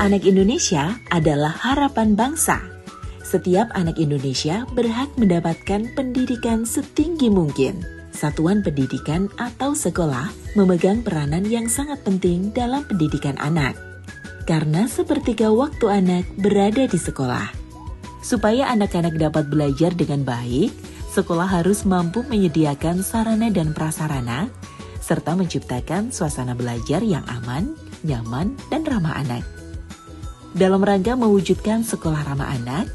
Anak Indonesia adalah harapan bangsa. Setiap anak Indonesia berhak mendapatkan pendidikan setinggi mungkin. Satuan pendidikan atau sekolah memegang peranan yang sangat penting dalam pendidikan anak. Karena sepertiga waktu anak berada di sekolah. Supaya anak-anak dapat belajar dengan baik, sekolah harus mampu menyediakan sarana dan prasarana, serta menciptakan suasana belajar yang aman, nyaman, dan ramah anak. Dalam rangka mewujudkan sekolah ramah anak,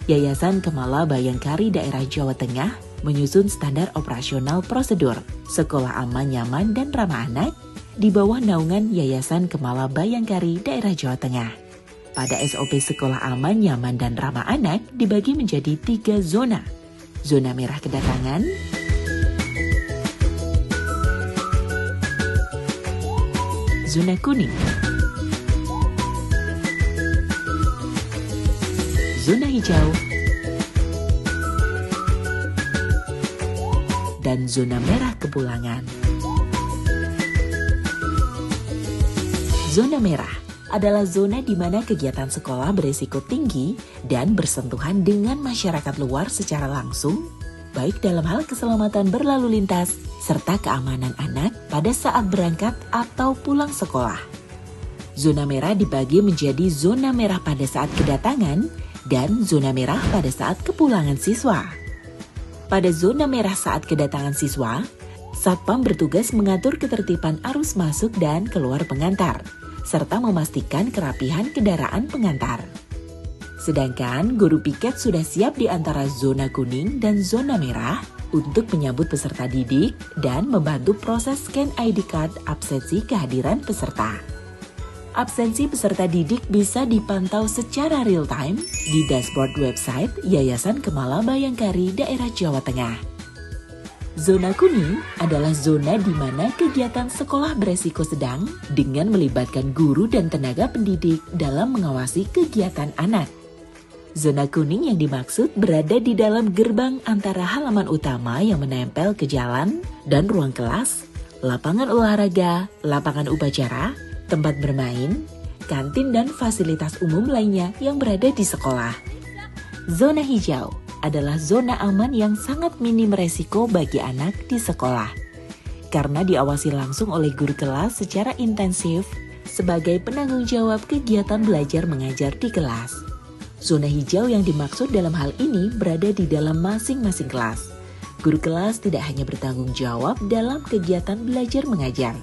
Yayasan Kemala Bayangkari Daerah Jawa Tengah menyusun standar operasional prosedur sekolah aman, nyaman, dan ramah anak di bawah naungan Yayasan Kemala Bayangkari Daerah Jawa Tengah. Pada SOP sekolah aman, nyaman, dan ramah anak dibagi menjadi 3 zona. Zona merah kedatangan, zona kuning, zona hijau, dan zona merah kepulangan. Zona merah adalah zona di mana kegiatan sekolah beresiko tinggi dan bersentuhan dengan masyarakat luar secara langsung, baik dalam hal keselamatan berlalu lintas serta keamanan anak pada saat berangkat atau pulang sekolah. Zona merah dibagi menjadi zona merah pada saat kedatangan dan zona merah pada saat kepulangan siswa. Pada zona merah saat kedatangan siswa, Satpam bertugas mengatur ketertiban arus masuk dan keluar pengantar, serta memastikan kerapihan kendaraan pengantar. Sedangkan guru piket sudah siap di antara zona kuning dan zona merah untuk menyambut peserta didik dan membantu proses scan ID card absensi kehadiran peserta. Absensi peserta didik bisa dipantau secara real-time di dashboard website Yayasan Kemala Bayangkari Daerah Jawa Tengah. Zona kuning adalah zona di mana kegiatan sekolah beresiko sedang dengan melibatkan guru dan tenaga pendidik dalam mengawasi kegiatan anak. Zona kuning yang dimaksud berada di dalam gerbang antara halaman utama yang menempel ke jalan dan ruang kelas, lapangan olahraga, lapangan upacara, tempat bermain, kantin, dan fasilitas umum lainnya yang berada di sekolah. Zona hijau adalah zona aman yang sangat minim resiko bagi anak di sekolah. Karena diawasi langsung oleh guru kelas secara intensif sebagai penanggung jawab kegiatan belajar mengajar di kelas. Zona hijau yang dimaksud dalam hal ini berada di dalam masing-masing kelas. Guru kelas tidak hanya bertanggung jawab dalam kegiatan belajar mengajar,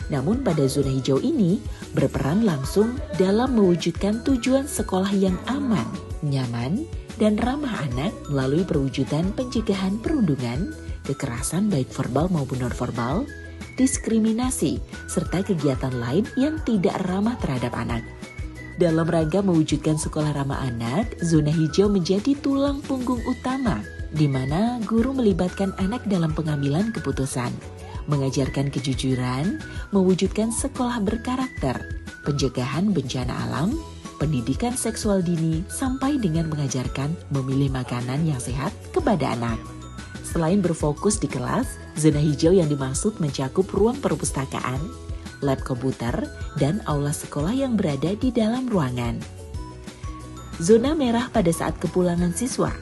namun pada zona hijau ini berperan langsung dalam mewujudkan tujuan sekolah yang aman, nyaman, dan ramah anak melalui perwujudan pencegahan perundungan, kekerasan baik verbal maupun non-verbal, diskriminasi, serta kegiatan lain yang tidak ramah terhadap anak. Dalam rangka mewujudkan sekolah ramah anak, zona hijau menjadi tulang punggung utama, di mana guru melibatkan anak dalam pengambilan keputusan, mengajarkan kejujuran, mewujudkan sekolah berkarakter, pencegahan bencana alam, pendidikan seksual dini, sampai dengan mengajarkan memilih makanan yang sehat kepada anak. Selain berfokus di kelas, zona hijau yang dimaksud mencakup ruang perpustakaan, lab komputer, dan aula sekolah yang berada di dalam ruangan. Zona merah pada saat kepulangan siswa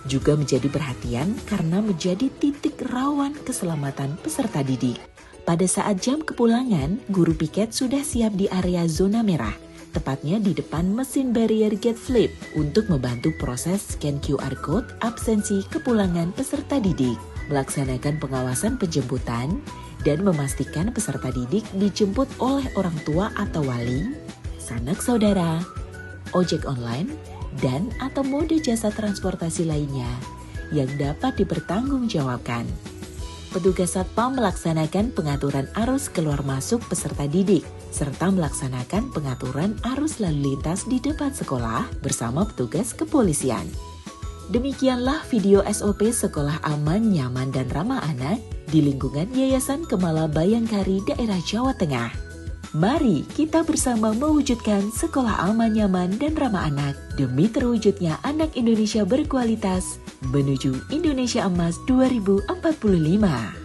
juga menjadi perhatian karena menjadi titik rawan keselamatan peserta didik. Pada saat jam kepulangan, guru piket sudah siap di area zona merah, tepatnya di depan mesin barrier gate flip untuk membantu proses scan QR code absensi kepulangan peserta didik, melaksanakan pengawasan penjemputan, dan memastikan peserta didik dijemput oleh orang tua atau wali, sanak saudara, ojek online, dan atau mode jasa transportasi lainnya yang dapat dipertanggungjawabkan. Petugas Satpam melaksanakan pengaturan arus keluar masuk peserta didik, serta melaksanakan pengaturan arus lalu lintas di depan sekolah bersama petugas kepolisian. Demikianlah video SOP Sekolah Aman, Nyaman, dan Ramah Anak di lingkungan Yayasan Kemala Bayangkari Daerah Jawa Tengah. Mari kita bersama mewujudkan sekolah aman, nyaman, dan ramah anak demi terwujudnya anak Indonesia berkualitas menuju Indonesia Emas 2045.